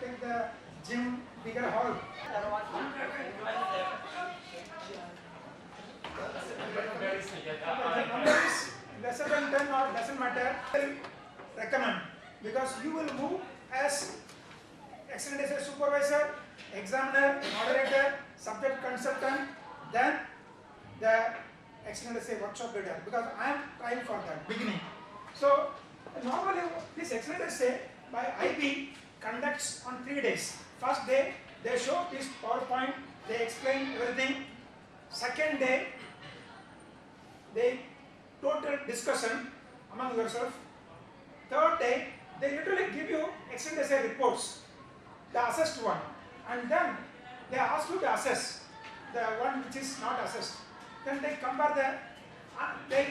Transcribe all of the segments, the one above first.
take the gym bigger hall. The number is lesser than 10 or doesn't matter. I will recommend because you will move as extended essay supervisor, examiner, moderator, subject consultant, then the extended essay workshop leader because I am trying for that beginning. So normally this extended essay by IB conducts on 3 days. First day they show this PowerPoint, they explain everything. Second day they total discussion among yourself. Third day they literally give you extended essay reports, the assessed one, and then they ask you to assess the one which is not assessed. Then they compare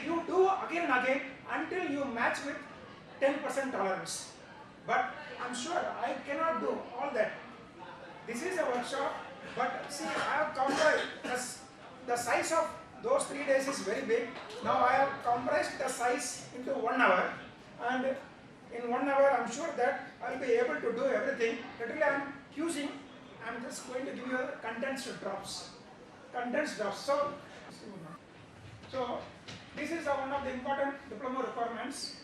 you do again and again until you match with 10% tolerance. But I'm sure I cannot do all that. This is a workshop, but see, I have comprised the size of those 3 days is very big. Now I have compressed the size into 1 hour, and in 1 hour I'm sure that I'll be able to do everything. Literally I'm just going to give you condensed drops. So this is one of the important diploma requirements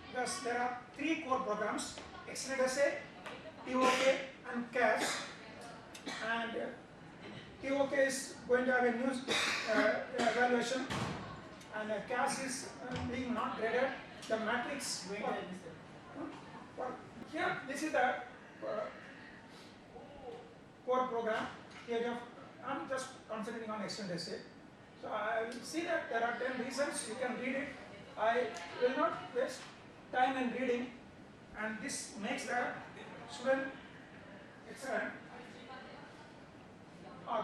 because there are 3 core programs: extended essay, TOK and CAS. And TOK is going to have a new evaluation, and CAS is being not graded. The matrix. Here, this is the core program. Here, I'm just concentrating on extended essay. So I will see that there are 10 reasons. You can read it. I will not waste time in reading, and this makes the student excellent.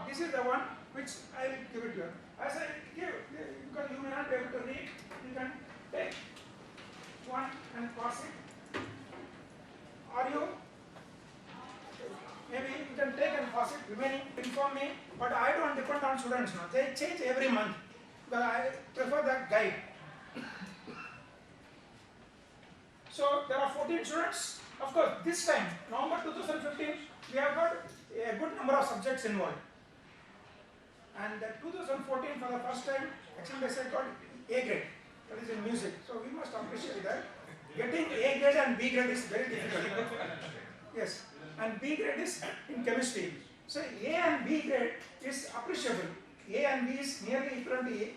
This is the one which I will give it to you. As I give, because you may not be able to read, you can take one and pass it. Or you, maybe you can take and pass it, remaining, inform me, but I don't depend on students now. They change every month, but I prefer that guide. So there are 14 students. Of course, this time, November 2015, we have got a good number of subjects involved. And 2014, for the first time, extended essay got A grade. That is in music. So we must appreciate that. Getting A grade and B grade is very difficult. Yes. And B grade is in chemistry. So A and B grade is appreciable. A and B is nearly equal to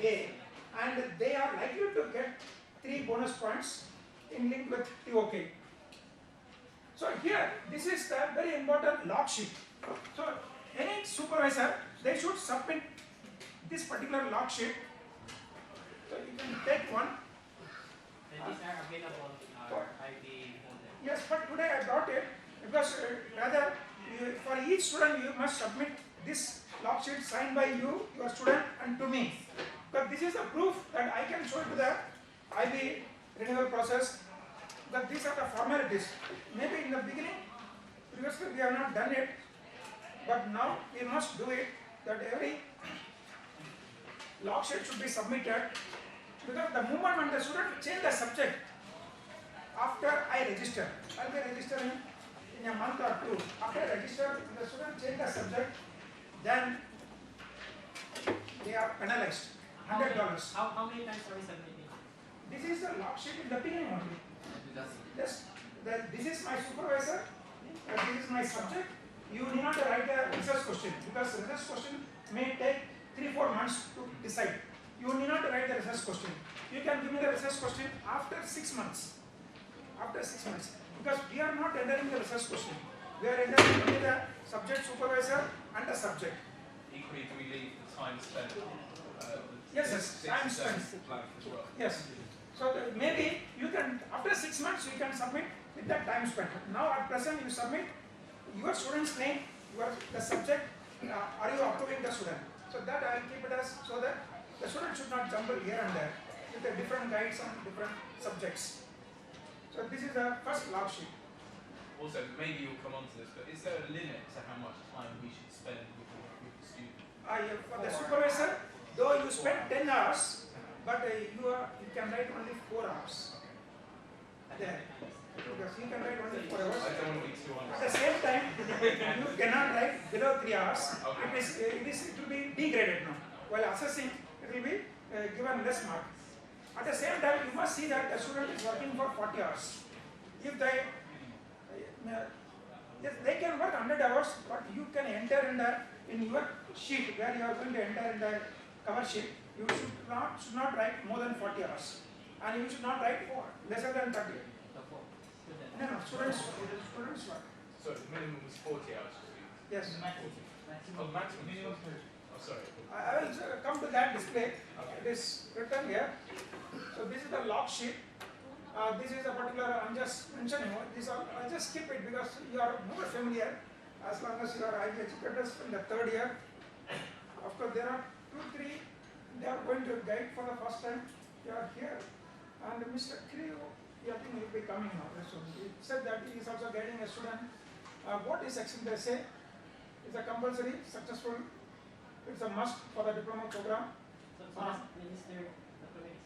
A. And they are likely to get 3 bonus points in link with TOK. So here, this is the very important log sheet. So any supervisor, they should submit this particular log sheet. So you can take one. And these are available in our IB folder. Yes, but today I brought it because rather for each student you must submit this log sheet signed by you, your student, and to me. But this is a proof that I can show to the IB renewal process that these are the formalities. Maybe in the beginning, previously we have not done it, but now we must do it, that every log sheet should be submitted, because the moment when the student change the subject, after I register, I will be registering in a month or 2. After I register, when the student change the subject, then they are penalized, $100. How many times are we submitting? This is the log sheet in the beginning only. Yes, this is my supervisor, this is my subject. You need not write the research question because the research question may take 3-4 months to decide. You need not write the research question. You can give me the research question after 6 months. After 6 months. Because we are not entering the research question. We are entering only the subject supervisor and the subject. Equally, do we leave the time spent? Yes, time spent. As well? Yes. So maybe you can, after 6 months, you can submit with that time spent. Now at present, you submit your student's name, the subject, are you approving the student? So that I will keep it as, so that the student should not jumble here and there with the different guides on different subjects. So this is the first log sheet. Also, maybe you'll come on to this, but is there a limit to how much time we should spend with the student? For the supervisor, though you spend 10 hours, but you can write only 4 hours there. because you can write only 4 hours. I don't want to be too At honest. the same time, you cannot write below 3 hours. Okay. It will be degraded now. While assessing, it will be given less mark. At the same time, you must see that the student is working for 40 hours. If they, yes, they can work 100 hours, but you can enter in your sheet where you are going to enter in the cover sheet. You should not write more than 40 hours, and you should not write lesser than 30. No, students work. So the minimum was 40 hours for you. Yes. Oh, maximum. Minimum. Oh, sorry. I will come to that display. Okay. It is written here. So this is the log sheet. This is a particular, I'm just mentioning, I'll just skip it because you are more familiar as long as you are IB educators in the third year. Of course, there are 2, 3, they are going to guide for the first time. You are here. And Mr. Kriu, I think he will be coming now. So he said that he is also guiding a student. What is section they say? It's a compulsory, successful, it's a must for the diploma program. So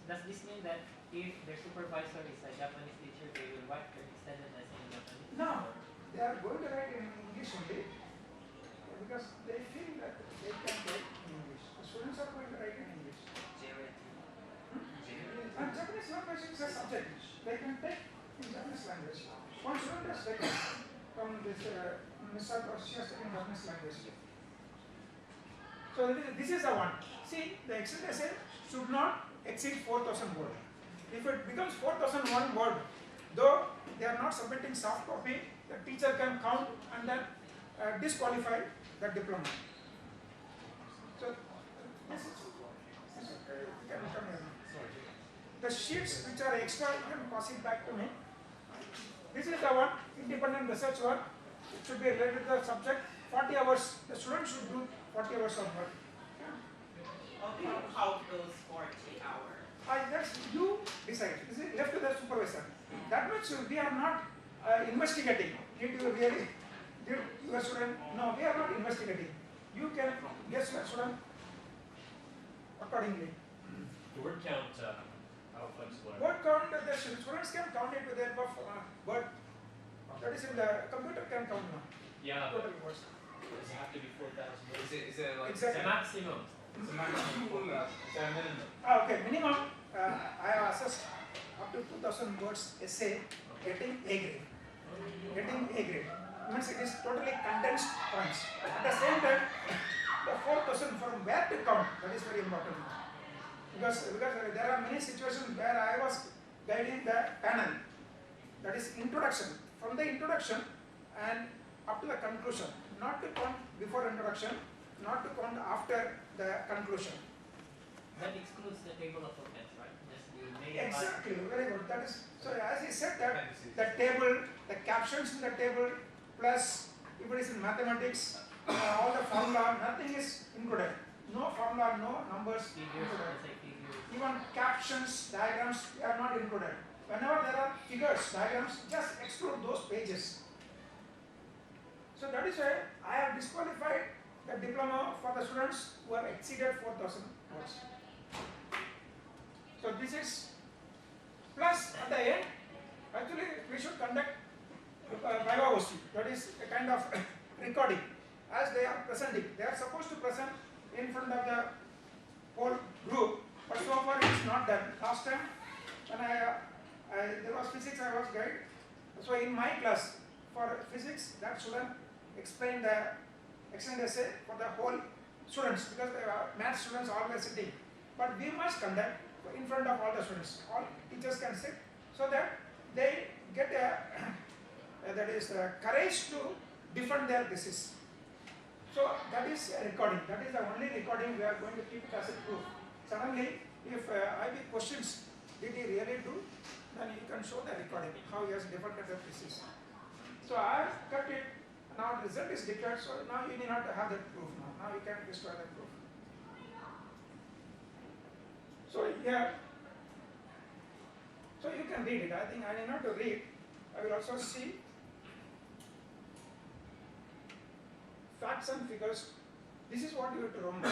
does this mean that if their supervisor is a Japanese teacher, they will write their extended lesson in Japanese? No, they are going to write in English only because they feel that they can write in English. The students are going to write in English. And Japanese language is a subject. They can take in Japanese language. One student has taken from this Mr. or she has taken Japanese language. So this is the one. See, the extended essay should not exceed 4,000 words. If it becomes 4,001 word, though they are not submitting soft copy, the teacher can count and then disqualify the diploma. So this is, you can come here. The sheets which are extra, you can pass it back to me. This is the one, independent research work. It should be related to the subject. 40 hours, the student should do 40 hours of work. Okay, how those 40 hours? That's you decide. This is left to the supervisor. That means we are not investigating. Did you really, did your student? No, we are not investigating. You can guess your student accordingly. The word count, how flexible are Word count, the students can count it with the help of word. That is in the computer can count now. Yeah, but Total words. does it have to be 4,000 words? Is it like It's a Exactly. maximum. it's a maximum 4,000? Is there a minimum? Okay, minimum. I have assessed up to 2,000 words essay getting A grade. Getting A grade means it is totally condensed points. At the same time, the 4,000 from where to count, that is very important. Because there are many situations where I was guiding the panel. That is introduction. From the introduction and up to the conclusion. Not to count before introduction, not to count after the conclusion. That excludes the table of contents, right? Just the main Exactly, very good. That is, so as he said that Appendices. the table, the captions in the table, plus if it is in mathematics, all the formula, nothing is included. No formula, no numbers figures, included. let's say figures. Even captions, diagrams, they are not included. Whenever there are figures, diagrams, just exclude those pages. So that is why I have disqualified the diploma for the students who have exceeded 4,000 words. So this is, plus at the end, actually we should conduct Viva OC, that is a kind of recording. As they are presenting, they are supposed to present in front of the whole group, but so far it is not done. Last time when there was physics, I was guide. So in my class for physics, that student explained the extended essay for the whole students, because math students are always sitting. But we must conduct in front of all the students. All teachers can sit so that they get courage to defend their thesis. So that is a recording. That is the only recording we are going to keep it as a proof. Suddenly, if IB questions, did he really do? Then you can show the recording, how he has defended the thesis. So I have kept it. Now the result is declared. So now you need not have that proof. Now you can destroy that proof. So here, so you can read it. I think I need not to read. I will also see facts and figures. This is what you have to remember.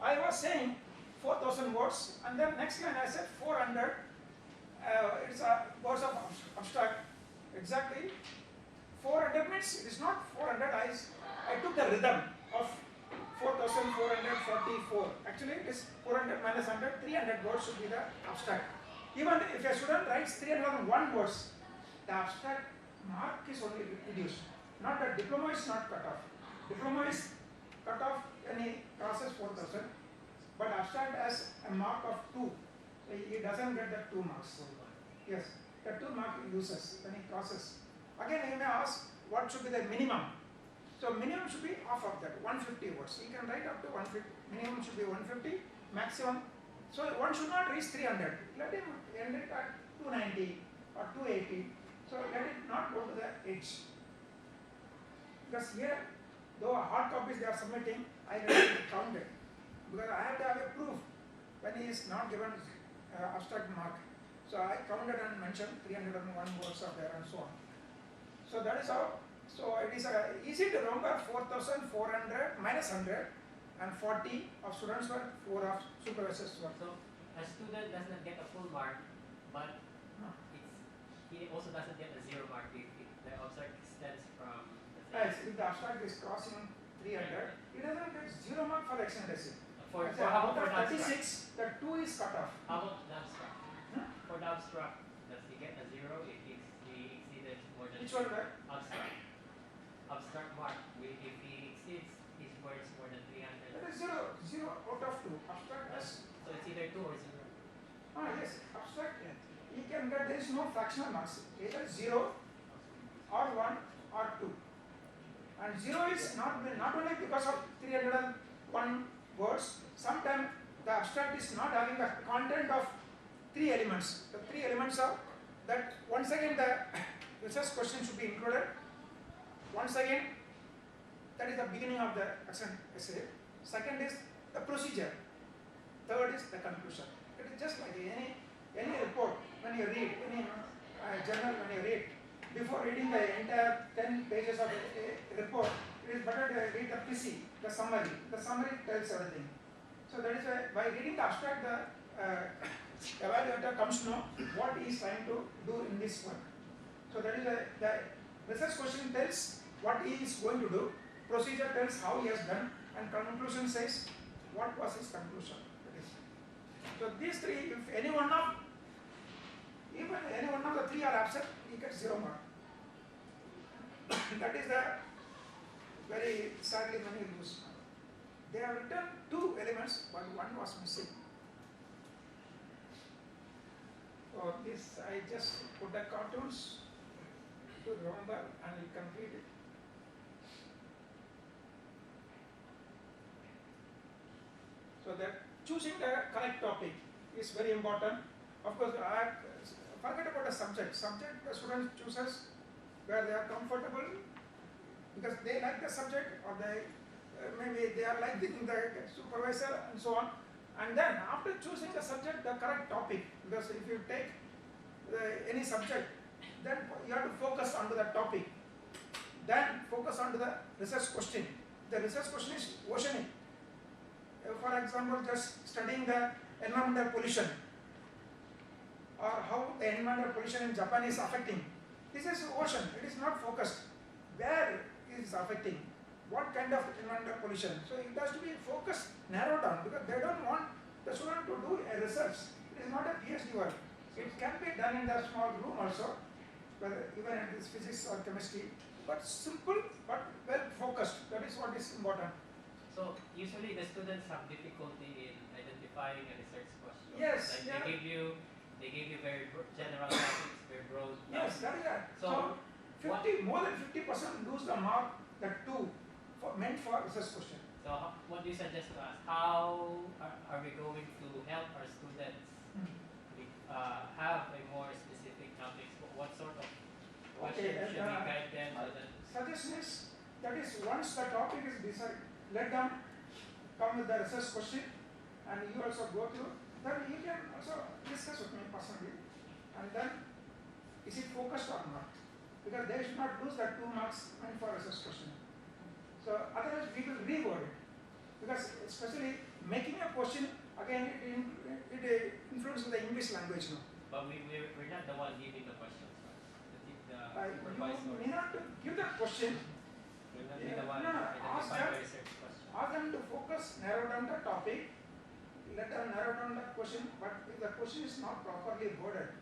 I was saying 4,000 words, and then next line I said 400. It's a words of abstract. exactly 400 means it is not 400. I took the rhythm of 4444. Actually, it is 400 minus 100. 300 words should be the abstract. Even if a student writes 301 words, the abstract mark is only reduced. Not that diploma is not cut off. Diploma is cut off when he crosses 4000, but abstract has a mark of 2. He doesn't get the 2 marks. Yes, the 2 mark he uses when he crosses. Again, he may ask what should be the minimum. So minimum should be half of that, 150 words. He can write up to 150. Minimum should be 150. Maximum. So one should not reach 300. Let him end it at 290 or 280. So let it not go to the edge. Because here, though hard copies they are submitting, I will count it. Because I have to have a proof when he is not given abstract mark. So I counted and mentioned 301 words are there and so on. So that is how. So it is easy to remember 4400 minus 100 and 40 of students work, 4 of supervisors work. So a student does not get a full mark, but he also doesn't get a 0 mark if the abstract extends from. Yes, if the abstract is crossing 300, he doesn't get 0 mark for the extended essay. For Out the of abstract. 36, the 2 is cut off. How about the abstract? For the abstract, does he get a 0 if he exceeded more than Which one, right? abstract? Abstract mark, if he exceeds his words more than 300. That is 0, 0 out of 2. Abstract has. So it's either 2 or 0. Yes, abstract. He can get, there is no fractional marks. Either 0 or 1 or 2. And 0 is not only because of 301 words, sometimes the abstract is not having the content of 3 elements. The 3 elements are that once again the research question should be included. Once again, that is the beginning of the essay. Second is the procedure. Third is the conclusion. It is just like any report when you read, any journal when you read. Before reading the entire 10 pages of a report, it is better to read the PC, the summary. The summary tells everything. So that is why by reading the abstract, the evaluator comes to know what he is trying to do in this work. So that is the research question tells what he is going to do, procedure tells how he has done, and conclusion says what was his conclusion. So these 3, if any one of the 3 are absent, he gets 0 mark. That is the very sadly many lose. They have written 2 elements, but 1 was missing. So this I just put the cartoons to remember and we complete it. So that choosing the correct topic is very important. Of course, I forget about the subject. Subject the student chooses where they are comfortable because they like the subject or they maybe they are like the supervisor and so on. And then after choosing the subject, the correct topic, because if you take any subject, then you have to focus onto the topic. Then focus onto the research question. The research question is oceanic. For example, just studying the environmental pollution or how the environmental pollution in Japan is affecting. This is ocean, it is not focused. Where it is affecting? What kind of environmental pollution? So it has to be focused, narrowed down because they don't want the student to do a research. It is not a PhD work. It can be done in the small room also, whether even in this physics or chemistry, but simple but well focused. That is what is important. So usually the students have difficulty in identifying a research question. Yes, Like they give you very general topics, very broad. Yes, that is that. So, more than 50% lose the mark, the 2 meant for research question. So what do you suggest to us? How are we going to help our students have a more specific topics? What sort of questions should we guide them? Suggestion is that is once the topic is decided, let them come with the research question and you also go through. Then you can also discuss with me personally and then is it focused or not? Because they should not lose that 2 marks meant for research question. So otherwise we will reword it. Because especially making a question, again it influences the English language now. But we're not the one giving the questions, right? supervisor. You may not to give the question. Will not be the one No, no, ask identified by them. research question. Ask them to focus, narrow down the topic, let them narrow down the question, but if the question is not properly worded,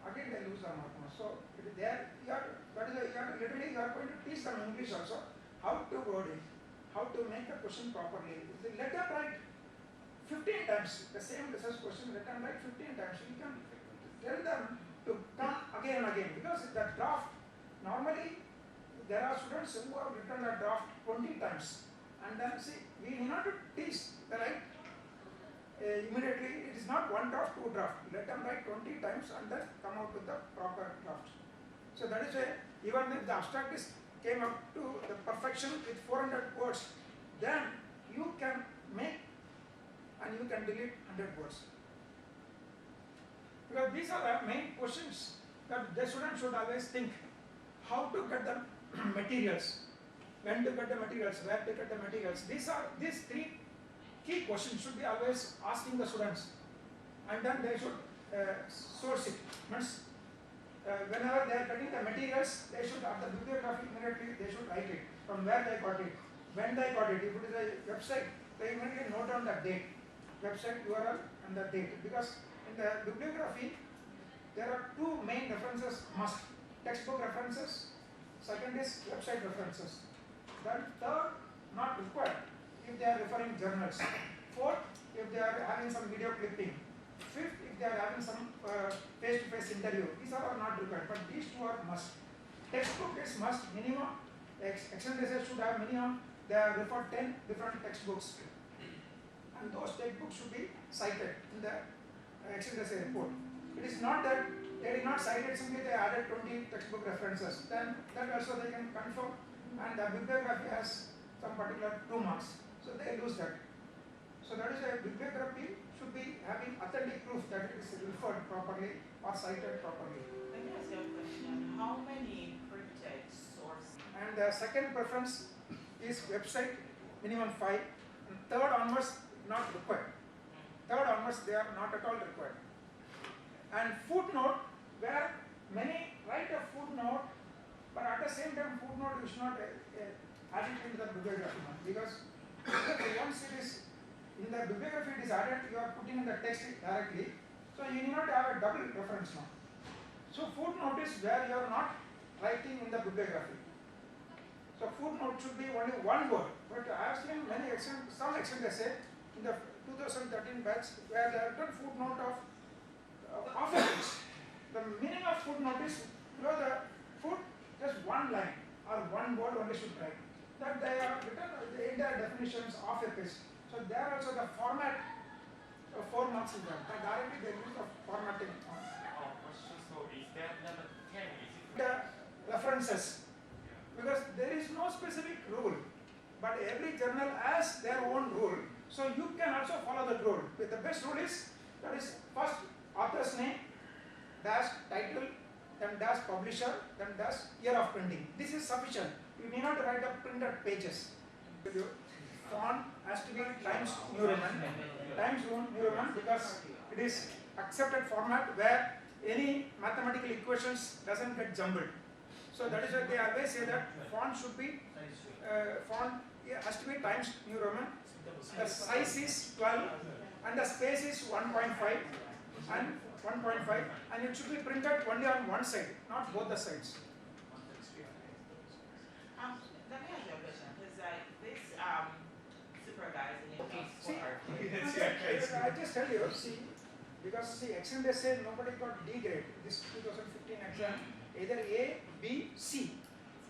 again they lose the mark. So there you are, that is you are literally you are going to teach them English also, how to word it, how to make a question properly. Let them write 15 times, the same research question, let them write 15 times. You can tell them to come again and again, because the draft, normally there are students who have written the draft 20 times. And then see, we need not to teach the right immediately. It is not one draft, two draft. Let them write 20 times and then come out with the proper draft. So that is why even if the abstract is came up to the perfection with 400 words, then you can make and you can delete 100 words. Because these are the main questions that the student should always think: how to get the materials, when to get the materials, where to get the materials. These three key questions should be always asking the students, and then they should source it. Means, whenever they are getting the materials, they should at the bibliography immediately they should write it from where they got it, when they got it. If it is a website, they immediately note down the date, website URL and the date, because in the bibliography there are two main references must: textbook references. Second is website references. Then third, not required if they are referring journals. Fourth, if they are having some video clipping. Fifth, if they are having some face-to-face interview. These are all not required, but these two are must. Textbook is must, minimum. External research should have minimum. They are referred 10 different textbooks, and those textbooks should be cited in the external research report. It is not that they did not cite it, simply they added 20 textbook references. Then that also they can confirm, and the bibliography has some particular 2 marks, so they lose that. So that is why bibliography should be having authentic proof that it is referred properly or cited properly. Let me ask you a question. How many printed sources? And the second preference is website, minimum 5. And third onwards, not required. Third onwards, they are not at all required. And footnote, where many write a footnote, but at the same time footnote you should not add it into the bibliography, because once it is in the bibliography it is added, you are putting in the text directly, so you need not have a double reference now. So footnote is where you are not writing in the bibliography. So footnote should be only one word, but I have seen many some extent essay in the 2013 batch where they have written footnote of half a page. The meaning of footnote is below the foot, just one line or one word only should write. That they have written the entire definitions of a page. So there also the format, 4 marks is there. Directly they use the formatting. So is that number 10? Is it? The references, because there is no specific rule, but every journal has their own rule. So you can also follow that rule. But the best rule is, that is first author's name, dash title, then dash publisher, then dash year of printing. This is sufficient. You need not write the printed pages. Font has to be Times New Roman. Times New Roman, because it is accepted format where any mathematical equations doesn't get jumbled. So that is why they always say that font should be has to be Times New Roman. The size is 12 and the space is 1.5 and 1.5, and it should be printed only on one side, not both the sides. Let me ask you a question, because this supervising is See, I just tell you, see, because see, exam they say nobody got D grade this 2015 exam, either A, B, C.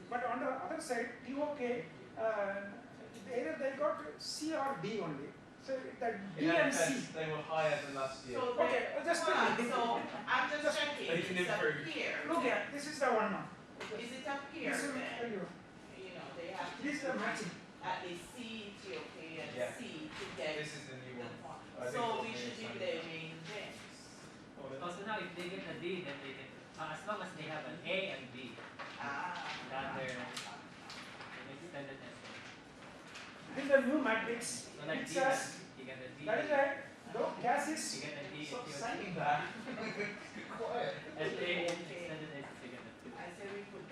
But on the other side, TOK, either they got C or D only. So the D and C. They were higher than last year. So Okay, just hold on, tell me. so I'm just checking, They can it's up improve. here. Look at this is the one now. Is it up here This will tell then? you. You know, they have to This is the matching. at least C, TOK, and Yeah. C to get This is the new the one. font. I think So it's we the should new give one. them main things. Also now, if they get a D, then they get, as long as they have an A and B, then they're an extended essay. This is the new matrix. So like It D, says, you get a D, that is why though gas you is get a D, Stop and saying that. Quiet. SA and extended essay, you get a 2. I say we put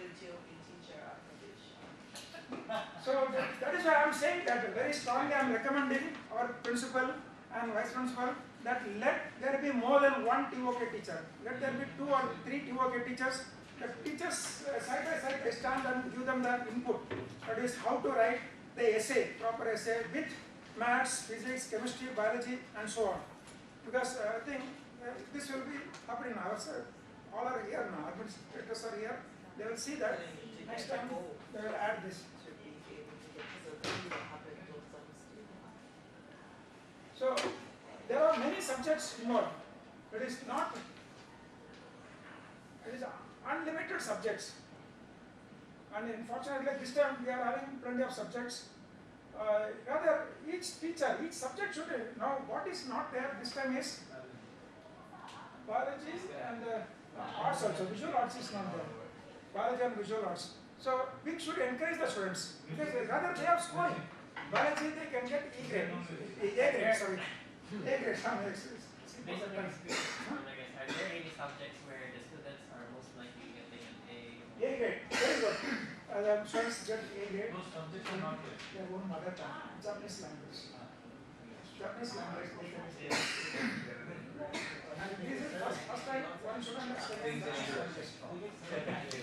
very strongly I am recommending our principal and vice principal that let there be more than one TOK teacher. Let there be 2 or 3 TOK teachers. The teachers side by side they stand and give them the input. That is how to write the essay, proper essay with maths, physics, chemistry, biology and so on. Because I think this will be happening now. All are here now, administrators are here. They will see that next time they will add this. So there are many subjects involved. It is not, it is unlimited subjects. And unfortunately this time we are having plenty of subjects. Rather each teacher, each subject should know what is not there this time is biology and arts also. Visual arts is not there. Biology and visual arts. So we should encourage the students because rather they are scoring. Biology they can get E grade. A grade, sorry. A grade. Basically, are there any subjects where the students are most likely getting an A? A grade, very good. The students get A grade. Those subjects are not there. Their own mother tongue, Japanese language. Japanese language. And this is first time one student has taken Japanese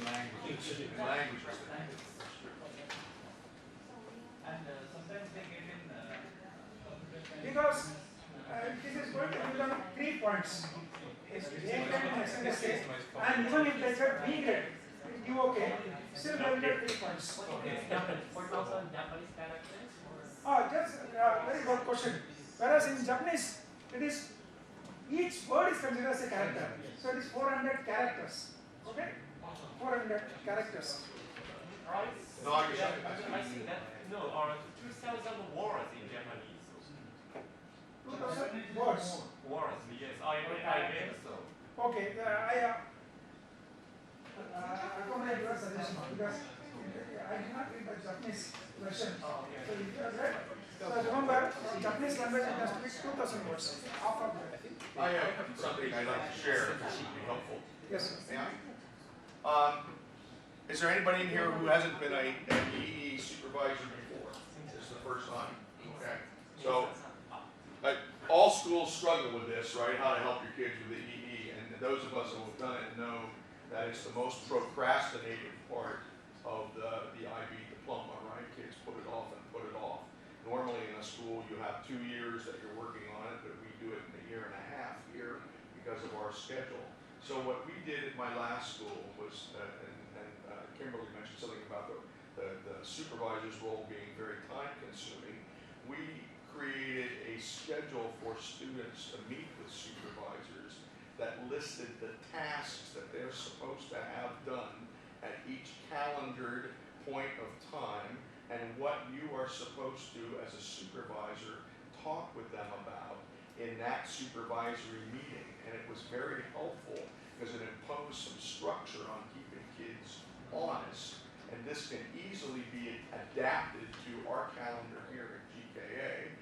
language. And sometimes they get in Because this is going to give them 3 points. It's A grade and SNSA. And even if they get B grade, you okay, still they will get 3 points. Japanese, 4,000 Japanese characters? Just very good question. Whereas in Japanese, it is each word is considered as a character. So it is 400 characters. Okay? 400 characters. right? No, I see that. No, or 2,000 words in Japanese. 2,000 words. Words, yes. I guess so. Okay, I accommodate your suggestion because I did not read the Japanese version. So if you have read, so remember, in Japanese language it has to be 2,000 words. Half of that. I have something I'd like to share, if this would be helpful. Yes. May I? Is there anybody in here who hasn't been an EE supervisor before? This is the first time? Okay. So, all schools struggle with this, right? How to help your kids with the EE. And those of us who have done it know that it's the most procrastinated part of the IB diploma, right? Kids put it off and put it off. Normally in a school you have 2 years that you're working on it, but we do it in a year and a half here because of our schedule. So what we did at my last school was, Kimberly mentioned something about the supervisor's role being very time consuming. We created a schedule for students to meet with supervisors that listed the tasks that they're supposed to have done at each calendared point of time and what you are supposed to, as a supervisor, talk with them about in that supervisory meeting. And it was very helpful because it imposed some structure on keeping kids honest. And this can easily be adapted to our calendar here at GKA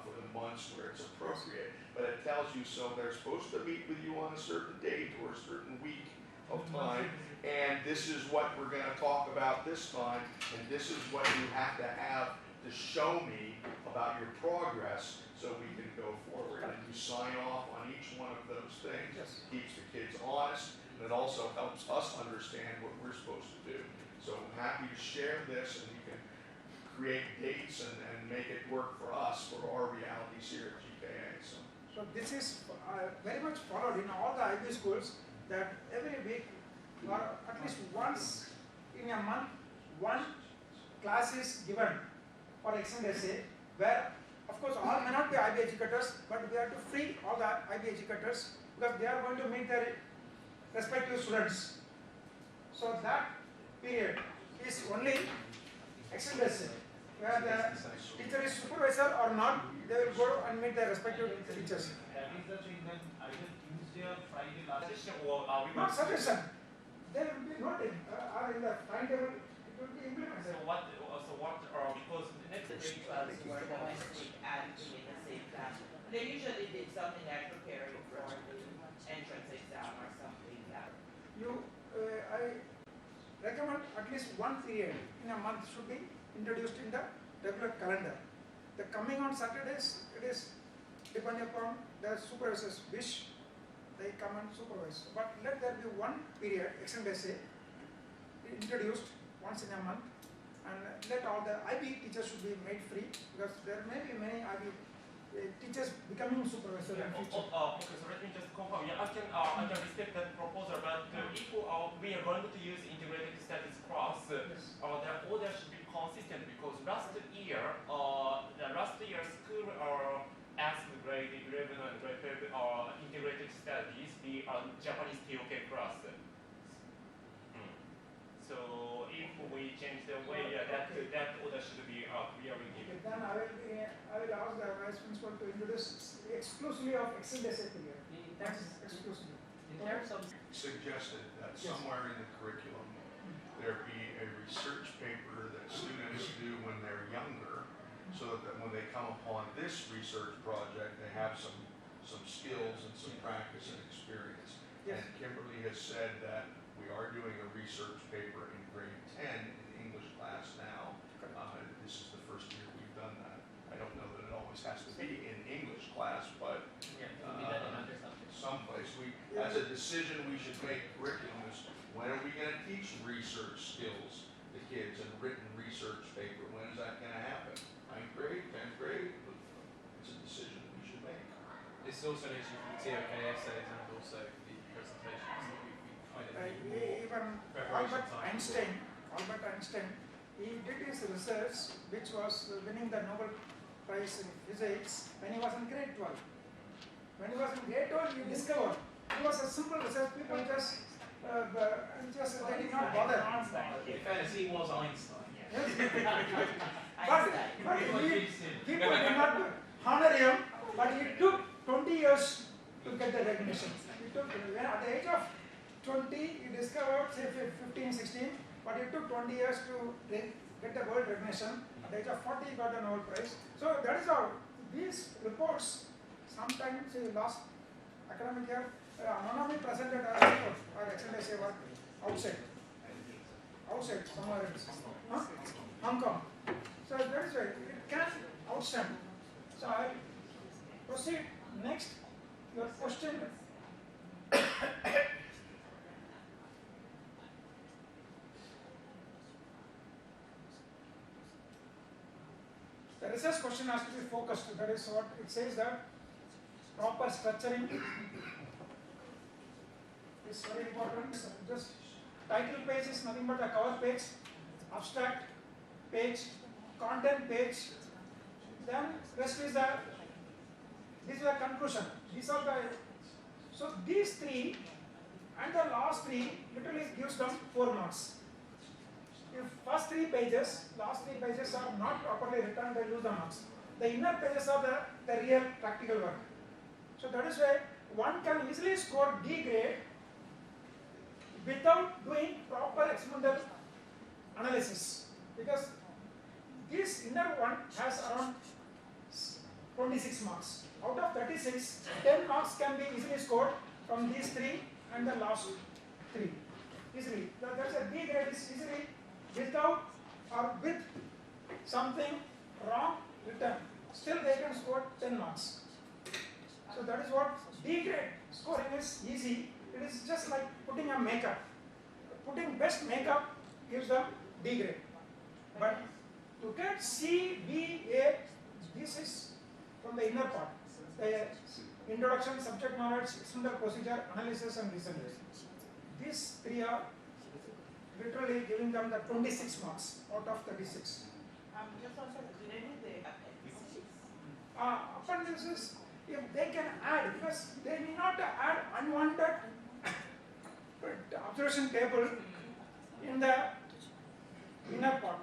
for the months where it's appropriate. But it tells you, so they're supposed to meet with you on a certain date or a certain week of time, and this is what we're going to talk about this time, and this is what you have to show me about your progress so we can go forward. And you sign off on each one of those things. Yes. Keeps the kids honest, and it also helps us understand what we're supposed to do. So I'm happy to share this, and you can create dates and make it work for us, for our realities here at GKA. So this is very much followed in all the IB schools, that every week or at least once in a month, one class is given for extended essay, where of course all may not be IB educators, but we have to free all the IB educators because they are going to meet their respective students. So that period is only extended essay, where the teacher is supervisor or not, they will go and meet their respective teachers. That is the thing, then either Tuesday or Friday last session, or are we Not suggestion. They will be noted or in the timetable it will be implemented. So what, because next week, and to make the same class. They usually did something like preparing for the entrance exam or something that. I recommend at least one period in a month should be introduced in the regular calendar. The coming on Saturdays, it is depending upon the supervisor's wish, they come and supervise. But let there be one period, extended essay, introduced once in a month, and let all the IB teachers should be made free, because there may be many IB teachers becoming supervisors in future. Okay, so let me just confirm. Yeah, I can respect that proposal, but if we are going to use integrated studies class, Yes. the order should be consistent, because last year, school asked grade 11 and grade 12 integrated studies, the Japanese TOK class. So if we change the way, that order should be clearly given. Okay, then I will ask the vice principal to introduce exclusively of extended essay period. That's exclusively. In terms of Suggested that Yes. somewhere in the curriculum there be a research paper that students do when they're younger, so that when they come upon this research project, they have some skills and some practice and experience. Yes. And Kimberly has said that we are doing a research paper in grade 10 in the English class now. This is the first year we've done that. I don't know that it always has to be in English class, but yeah, it could be that in other subjects. someplace as a decision we should make curriculum is, when are we going to teach research skills to kids and written research paper? When is that going to happen? 9th grade, 10th grade? It's a decision we should make. This is also an issue for TOK essays and also the presentations. We find it Even preparation time. Albert Einstein, he did his research, which was winning the Nobel Prize in Physics when he was in grade 12. When he was in grade 12, he discovered it was a simple research. People just they did not bother. In fairness, he was Einstein. Yes. Einstein. But people did not honor him, but he took 20 years to get the recognition. He took, at the age of 20, he discovered, say 15, 16, but it took 20 years to get the world recognition. At the age of 40, he got a Nobel Prize. So that is how these reports, sometimes last academic year, Manami presented a report, or extended essay work outside somewhere else, Hong Kong. So that is why it can outstand. So I proceed next. Your question. The research question has to be focused. That is what it says, that proper structuring is very important. Just title page is nothing but a cover page, abstract page, content page. Then rest is this is the conclusion. These are the, so these three and the last three literally gives them 4 marks. If first 3 pages, last 3 pages are not properly written, they lose the marks. The inner pages are the real practical work. So that is why one can easily score D grade without doing proper experimental analysis, because this inner one has around 26 marks. Out of 36, 10 marks can be easily scored from these 3 and the last 3. Easily. That's a B grade is easily without or with something wrong written. Still they can score 10 marks. So that is what D grade scoring is easy. It is just like putting a makeup. Putting best makeup gives them D grade. But to get C, B, A, this is from the inner part. The introduction, subject knowledge, experimental procedure, analysis and reasoning. These 3 are literally giving them the 26 marks out of 36. Just also, do they do the appendices? Appendices, if they can add, because they need not add unwanted observation table in the inner part.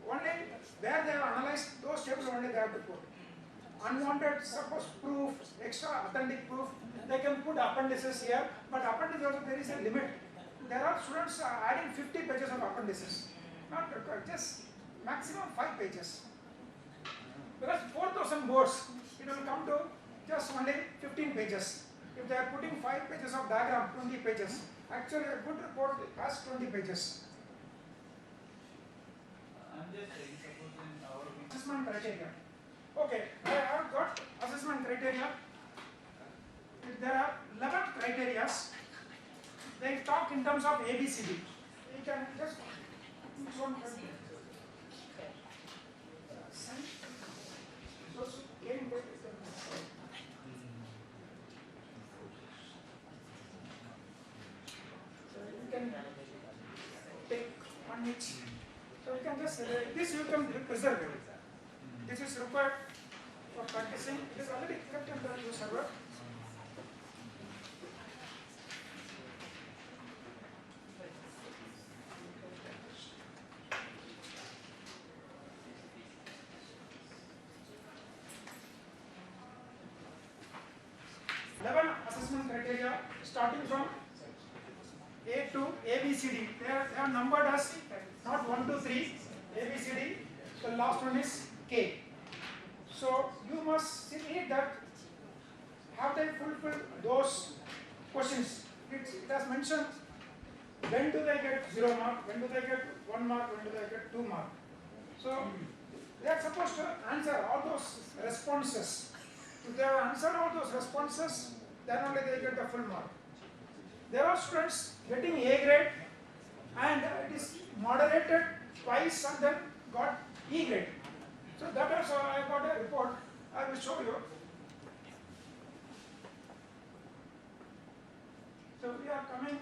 Only where they have analyzed, those tables only they have to put. Unwanted, suppose proof, extra authentic proof, they can put appendices here, but appendices also there is a limit. There are students adding 50 pages of appendices, not required, just maximum 5 pages. Because 4,000 words, it will come to just only 15 pages. If they are putting 5 pages of diagram, 20 pages. Actually, a good report has 20 pages. I'm just saying, suppose in our Assessment criteria. Okay, I have got assessment criteria. There are 11 criteria. They talk in terms of ABCD. You can just each one can you can take one each. So you can just this you can preserve it. This is required for practicing. It is already kept in the server. Assessment criteria starting from A to ABCD. They are numbered as not 1, 2, 3, ABCD. The last one is K. So you must see that have they fulfilled those questions. It has mentioned when do they get 0 mark, when do they get 1 mark, when do they get 2 mark. So they are supposed to answer all those responses. If they have answered all those responses, then only they get the full mark. There are students getting A grade and it is moderated twice and then got E grade. So that also I got a report, I will show you. So we are coming,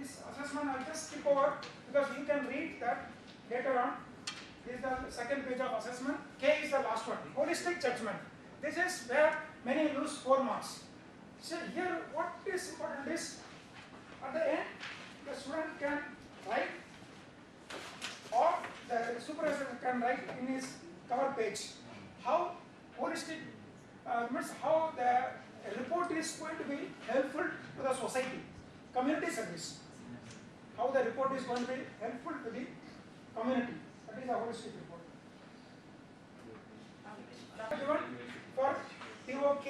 this assessment I will just skip over because you can read that later on. This is the second page of assessment. K is the last one, holistic judgment. This is where many lose 4 marks. So here what is important is at the end the student can write or the supervisor can write in his cover page how holistic means how the report is going to be helpful to the society, community service. How the report is going to be helpful to the community. That is a holistic report. Given for TOK,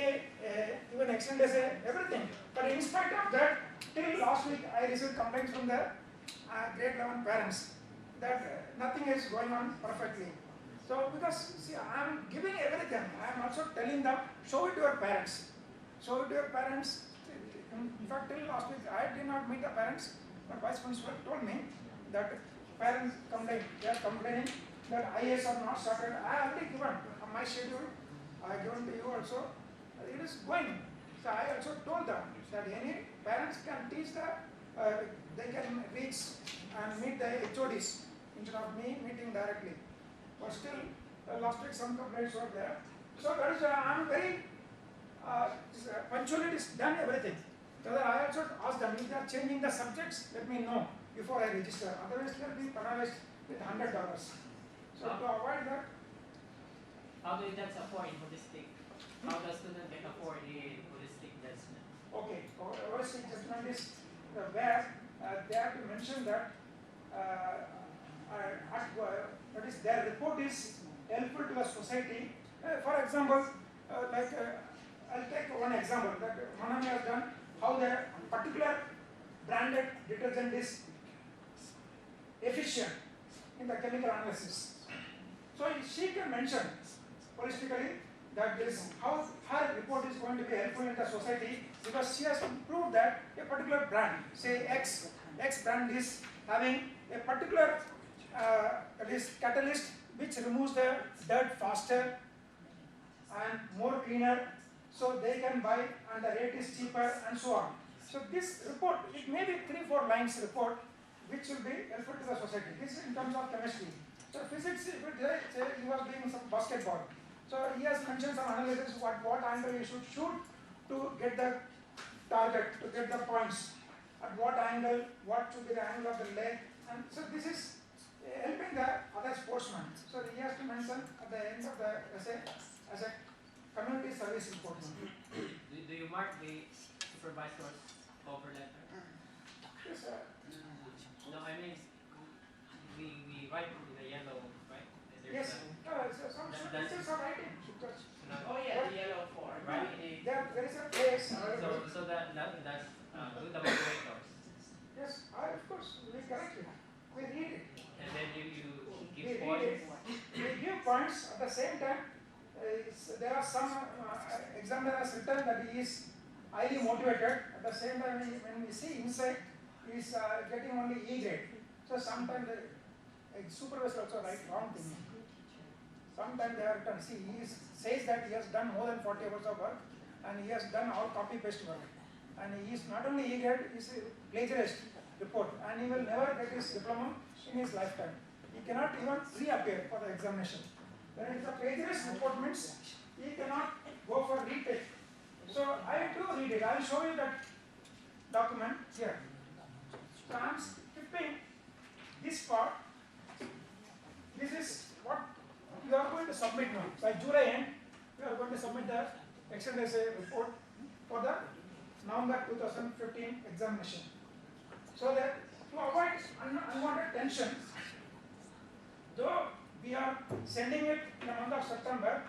even extended essay, everything. But in spite of that, till last week I received complaints from the grade 11 parents that nothing is going on perfectly. So because see, I am giving everything, I am also telling them, show it to your parents. Show it to your parents. In fact, till last week I did not meet the parents, but vice principal told me that parents complain, they are complaining that IAs are not started. I have already given my schedule, I have given to you also. It is going. So I also told them that any parents can teach that they can reach and meet the HODs instead of me meeting directly. But still, last week some complaints were there. So that is I am very punctually done everything. So that I also asked them if they are changing the subjects, let me know before I register. Otherwise, they will be penalized with $100. So to avoid that. How do that afford in holistic? How does student get afford in holistic judgment? Okay, holistic judgment is where they have to mention that that is their report is helpful to the society. For example, I'll take one example that Manami has done, how the particular branded detergent is efficient in the chemical analysis. So she can mention holistically that this how her report is going to be helpful in the society because she has proved that a particular brand, say X brand is having a particular catalyst which removes the dirt faster and more cleaner, so they can buy and the rate is cheaper and so on. So this report, it may be 3-4 lines report which will be helpful to the society. This is in terms of chemistry. So physics, if it say he was doing some basketball. So he has mentioned some analysis what angle you should shoot to get the target, to get the points. At what angle, what should be the angle of the leg. And so this is helping the other sportsmen. So he has to mention at the end of the essay as a community service report. Do you mark the supervisor's cover letter? Yes, No, I mean we write in the yellow, right? yes. Some students are writing. Oh yeah, the yellow form, right? There is a place. So that's do the moderators. Yes, of course, we correct it. We read it. And then you We give read points. it. We give points at the same time. there are some examiner has written that he is highly motivated. At the same time, when we see inside, he is getting only E grade. So sometimes the supervisor also write wrong thing. Sometimes they are written. See, he says that he has done more than 40 hours of work, and he has done all copy paste work. And he is not only E grade, he is a plagiarist report, and he will never get his diploma in his lifetime. He cannot even reappear for the examination. When it is a plagiarist report means he cannot go for retake. So I do read it. I will show you that document here. So I am skipping this part. This is what you are going to submit now. By July end, you are going to submit the extended essay report for the November 2015 examination. So that to avoid unwanted tension, though we are sending it in the month of September,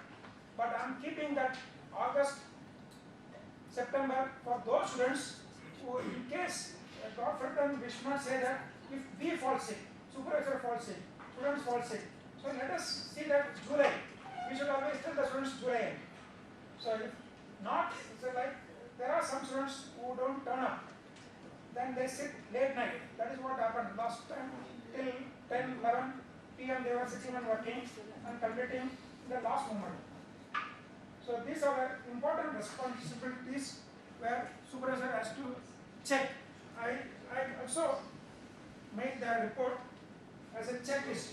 but I am keeping that August, September for those students who, in case God forbid, we should not say that if we fall sick, supervisor falls sick, students fall sick. So let us see that July. We should always tell the students July. So if not, so like there are some students who don't turn up. Then they sit late night. That is what happened last time till 10, 11 p.m. they were sitting and working and completing the last moment. So these are the important responsibilities where supervisor has to check. I also made the report as a checklist.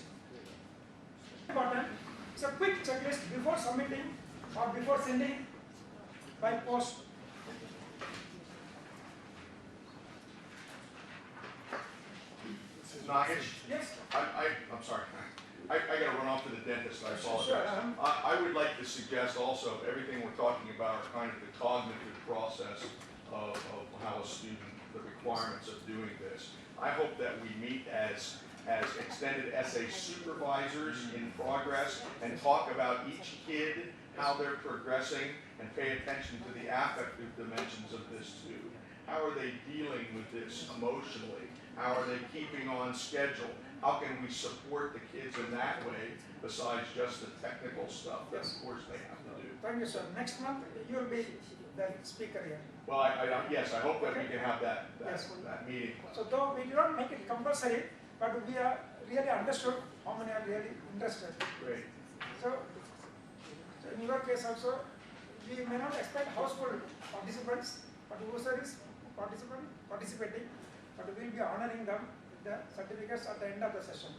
Important. It's a quick checklist before submitting or before sending by post. Nagesh? Yes. I'm sorry. I got to run off to the dentist. I apologize. Sure. I would like to suggest also everything we're talking about are kind of the cognitive process of how a student, the requirements of doing this. I hope that we meet as extended essay supervisors in progress and talk about each kid, how they're progressing, and pay attention to the affective dimensions of this too. How are they dealing with this emotionally? How are they keeping on schedule? How can we support the kids in that way besides just the technical stuff that of course they have to do? Thank you, sir. Next month you will be the speaker here. Well, yes, I hope that we can have that meeting. So though we do not make it compulsory, but we are really understood how many are really interested. Great. So in your case also, we may not expect household participants, but whoever is participating, but we will be honoring them with the certificates at the end of the session,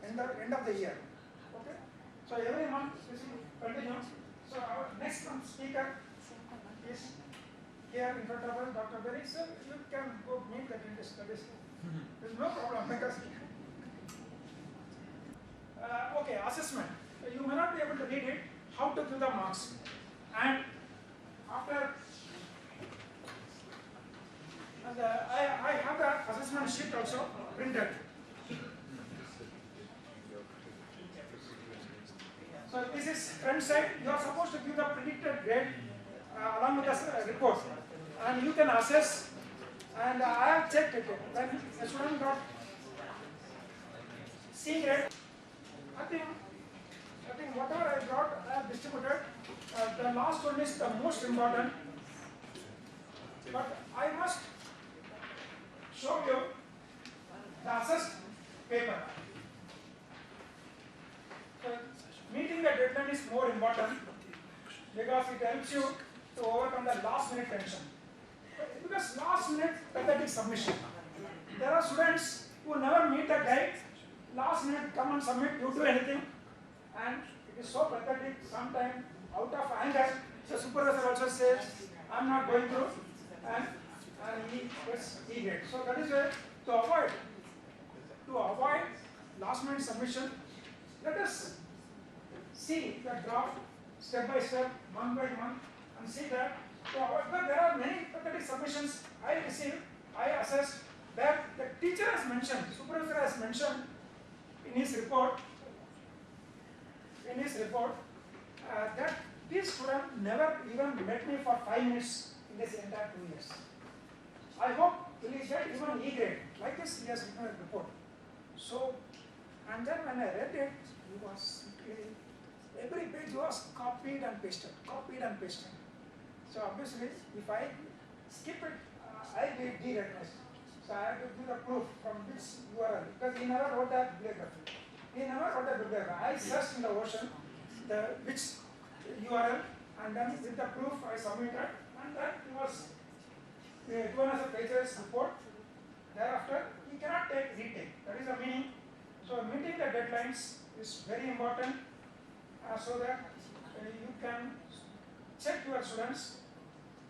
end of the year. Okay. So every month this will continue. So our next month speaker is here in front of us, Dr. Berry. Sir, you can go meet the dentist. There is no problem because. Okay, assessment. You may not be able to read it. How to give the marks, and after. And I have the assessment sheet also printed. So this is front side. You are supposed to give the predicted grade along with the report, and you can assess. And I have checked it. When a student got C grade, I think whatever I got, I have distributed. The last one is the most important. But I must show you the assessed paper. So meeting the deadline is more important because it helps you to overcome the last minute tension. Because last minute pathetic submission. There are students who never meet the guide, last minute come and submit, you do anything, and it is so pathetic, sometimes out of anger, the supervisor also says, I am not going through, and he gets E grade. So that is why to avoid last minute submission, let us see the graph step by step, month by month, and see that but there are many pathetic submissions I received, I assessed that the teacher has mentioned, supervisor has mentioned in his report, that this student never even met me for 5 minutes in this entire 2 years. I hope he will get even E grade. Like this, he has written a report. So, and then when I read it, he was simply every page was copied and pasted, copied and pasted. So obviously, if I skip it, I will derecognized. So I have to give the proof from which URL, because he never wrote that bibliography. He never wrote the bibliography. I searched in the ocean which URL, and then with the proof I submitted, and that was given as a plagiarized report. Thereafter, he cannot take retake. That is the meaning. So meeting the deadlines is very important, so that you can check your students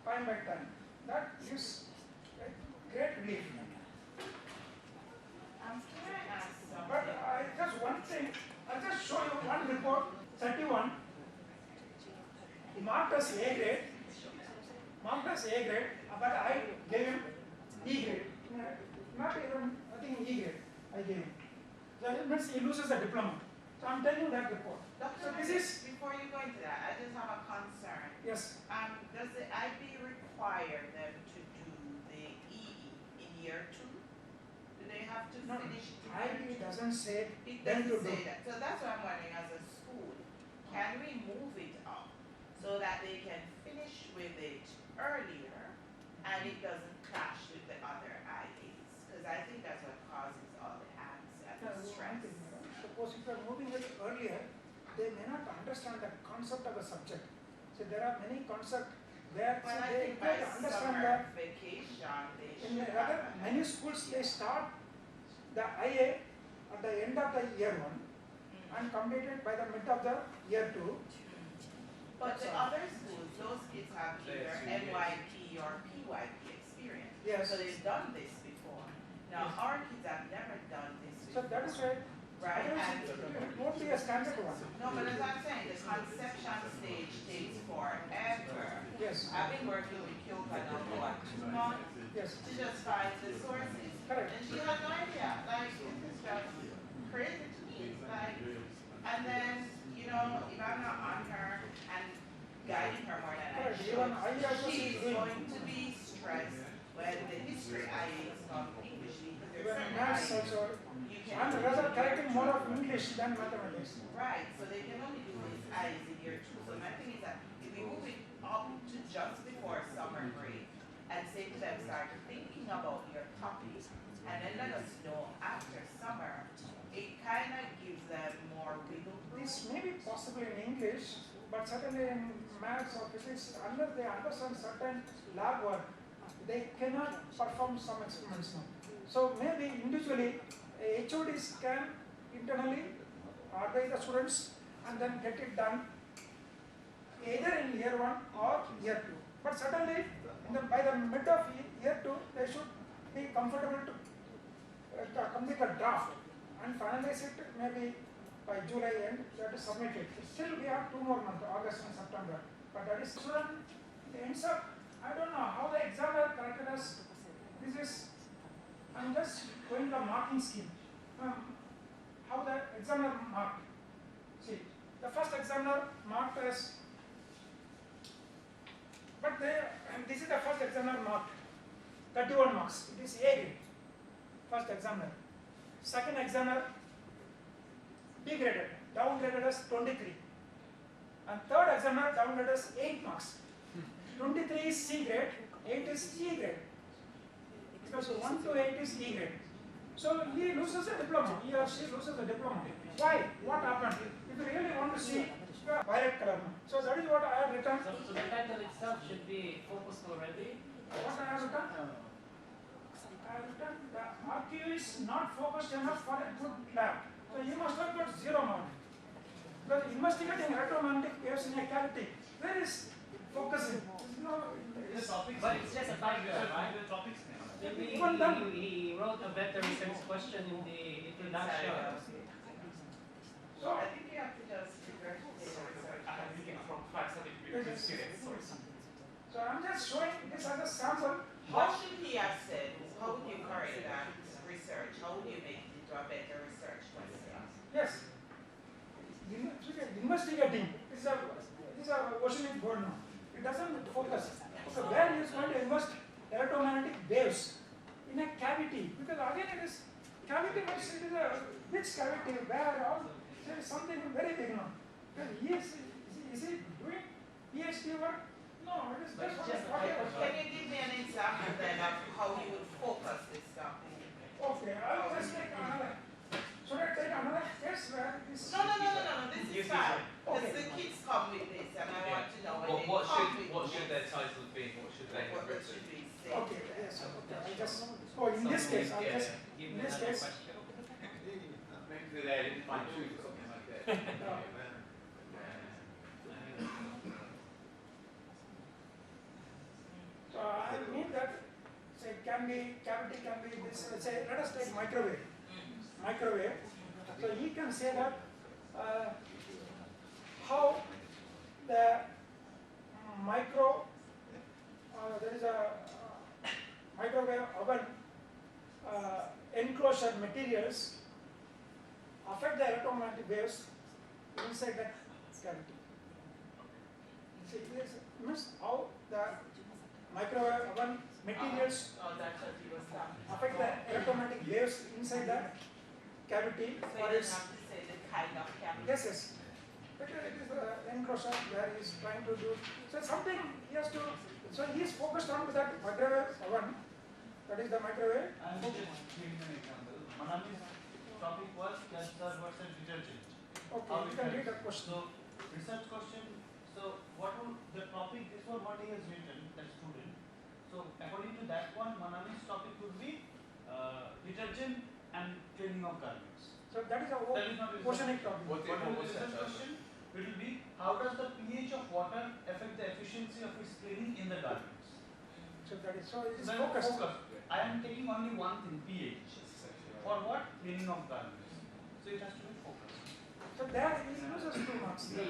time by time. That gives a great relief. Can I ask something? But just one thing, I'll just show you one report, 31, marked as A grade, but I gave him E grade. Not even, I think E grade, I gave him. That means he loses the diploma. So I'm telling you that report. Dr. So this is, Before you go into that, I just have a concern. yes, Does the IB require them to do the EE in year 2? Do they have to no, finish it in year IB 2? doesn't say It then to doesn't do. say that. So that's what I'm wondering as a school. Can we move it up so that they can finish with it earlier and it doesn't clash with the other IAs? Because I think that's what causes all the angst and the stress. Suppose if you are moving it earlier, they may not understand the concept of the subject. So there are many concepts where Well, I they think by understand summer that vacation, they in should rather have many schools they start the IA at the end of the year 1 and complete it by the mid of the year 2. But the That's all. other schools, those kids have either NYP or PYP experience. Yes. So they've done this before. Now, Yes. our kids have never done this So before. that is why Right, and, it won't be a standard one. no, but as I'm saying, the conception stage takes forever. Yes, I've been working with Hooke now for what, 2 months yes, to just find the sources. correct. And she had no idea, like, this is just crazy to me, like, and then, you know, if I'm not on her and guiding her more than I Correct. should, Even I also she's doing- going to be stressed when the history IA is not English, because there's Even certain maths IAs also, you I'm can rather correcting more of English than mathematics. Right, so they can only do these IAs in year 2. So my thing is that if we move it up to just before summer break and say to them, start thinking about your topics and then let us know after summer, it kind of gives them more wiggle room. This may be possible in English, but certainly in maths or physics, unless they understand certain lab work, they cannot perform some experiments now. So maybe individually, HODs can internally organize the students and then get it done either in year 1 or year 2. But certainly, by the mid of year 2, they should be comfortable to complete a draft and finalize it maybe by July end. That is submitted. Still, we have 2 more months, August and September. But that is student ends up. I don't know how the examiner corrected us. This is, I'm just going the marking scheme. How the examiner marked. See, the first examiner marked as, but this is the first examiner marked 31 marks. It is A grade. First examiner. Second examiner B graded, downgraded as 23. And third examiner downgraded as 8 marks. 23 is C grade, 8 is E grade. Because 1 to 8 is E grade. So he loses a diploma, he or she loses a diploma. Why? What happened? If you really want to see, violet color. So that is what I have written. So the title itself should be focused already. What I have written? I have written the RQ is not focused enough for a good lab. So you must have got 0 mark. Because investigating electromagnetic waves in a cavity, where is focusing? But it's just a title, right? Maybe Even then- he wrote a better research question in the introduction. So I think you have to just regurgitate the research. I'm reading from facts that it experience. So I'm just showing this as a sample. What should he have said? How would you correct that research? How would you make it into a better research question? Yes. Investigating is a oceanic board now. It doesn't focus. So where he is going to invest electromagnetic waves in a cavity, because again it is cavity means it is a which cavity, where all there is something very big now. Is he doing PhD work? No, it is But just just what a Can you give me an example then of how you would focus this stuff? Okay, I'll just take another. Should I take another case where this? No, this is fine. Because Okay. the kids come with this and I want to know when they What come with should this, their title be? What should they have what written? should we say? Okay, yes, okay, I'll just, oh, in this case, I'll just, Give in me this another case, question. Maybe they didn't find truth or something like that. so I mean that, say, cavity can be this, say, let us take microwave. Microwave, so he can say that, how the there is a microwave oven enclosure materials affect the electromagnetic waves inside that cavity. See, this means how the microwave oven materials Oh, that's what you were saying. affect the electromagnetic waves inside the cavity So or you its. don't have to say the kind of cavity. Yes, yes. But it is the enclosure where he is trying to do. So something he has to. So he is focused on that microwave oven. That is the microwave. I'm just giving an example. Manami's topic was cancer versus detergent. Okay, you can read that question. So, research question. So, what would the topic? This was what he has written, the student. So, according to that one, Manami's topic would be detergent and cleaning of garments. So that is a That is not research. oceanic topic. What What will was the that research question? It will be how does the pH of water affect the efficiency of its cleaning in the garments? So that is so it is Then focused. I am taking only one thing, pH. For what? Cleaning of garments. So it has to be focused. So there he loses 2 marks. The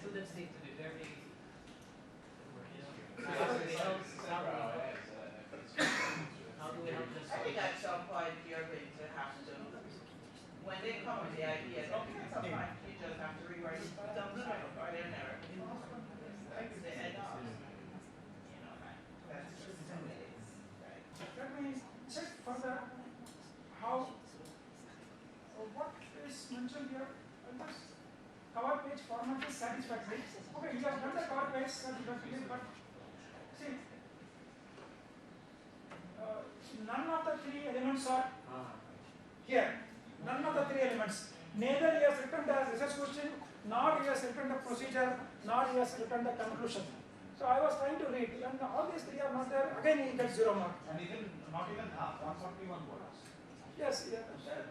students need to be very, how do we help the I think at some point you're going to have to, when they come with the ideas, okay, that's all fine, you just have to rewrite it, some or they're never. Like the end of, you know, that's just the way it is, right? Let me check further how what is mentioned here. This cover page format is satisfactory. Okay, you have done the cover page satisfactorily, but see, none of the 3 elements are here. None of the 3 elements. Neither he has written the research question, nor he has written the procedure, nor he has written the conclusion. So I was trying to read, and all these 3 are not there. Again, he gets 0 mark. And even not even half, 141 words. Yes, yeah,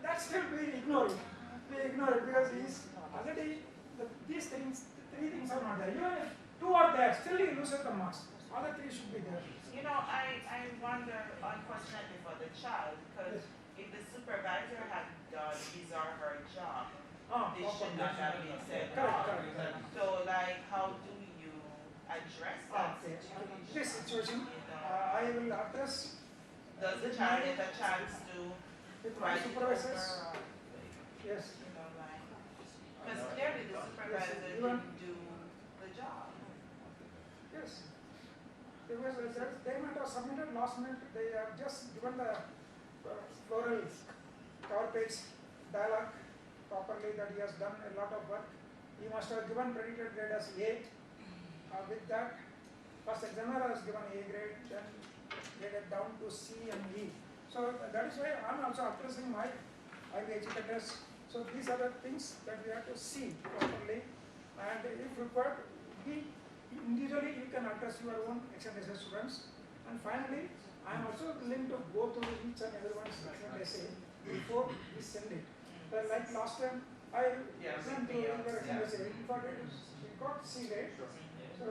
that still we ignore it. We ignore it because he is already these things, 3 things are not there. Even if 2 are there, still he loses the marks. Other 3 should be there. You know, I wonder, unfortunately for the child, because if the supervisor had done his or her job, this should not have been said. Correct. So, like, how do you address that Okay. situation? This situation, You know, I will address does the child get a chance to with my write it supervisors. over, or, Yes. you know, like, because clearly the supervisor even- didn't do the job. Yes. Because they might have submitted last minute, they have just given the floral cover page dialogue properly that he has done a lot of work. He must have given predicted grade as A. With that, first examiner has given A grade, then graded down to C and E. So that is why I am also addressing my IB educators. So these are the things that we have to see properly, and if required, individually you can address your own examination students. And finally, I am also willing to go through each and everyone's examination before we send it. Like last time, I sent to your examination, we got C grade. So,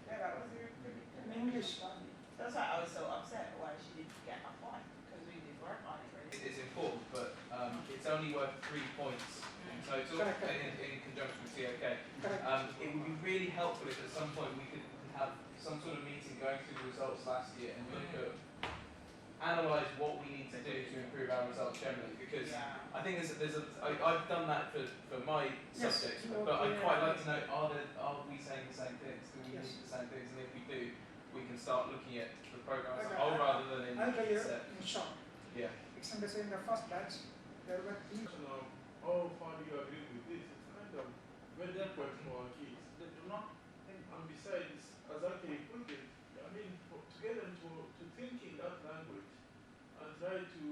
Yeah, that was your predictor. in English, That's why I was so upset why she didn't get a point, because we did work on it, right? It's important, but it's only worth 3 points. So it's all Correct. in conjunction with COK. correct. It would be really helpful if at some point we could have some sort of meeting going through the results last year and look at, analyse what we need to do to improve our results generally. Because Yeah. I think I've done that for my Yes, subjects, you but I'd okay. quite like to know, are we saying the same things? Do we Yes. need the same things? And if we do, we can start looking at the program as a Okay. whole rather than in I'll tell you set. in short. Yeah. Examination in the first batch, there were 3. How far do you agree with this? It's kind of very important for our kids. They do not think. And besides, as Anthony put it, I mean, to get them to thinking that language and try to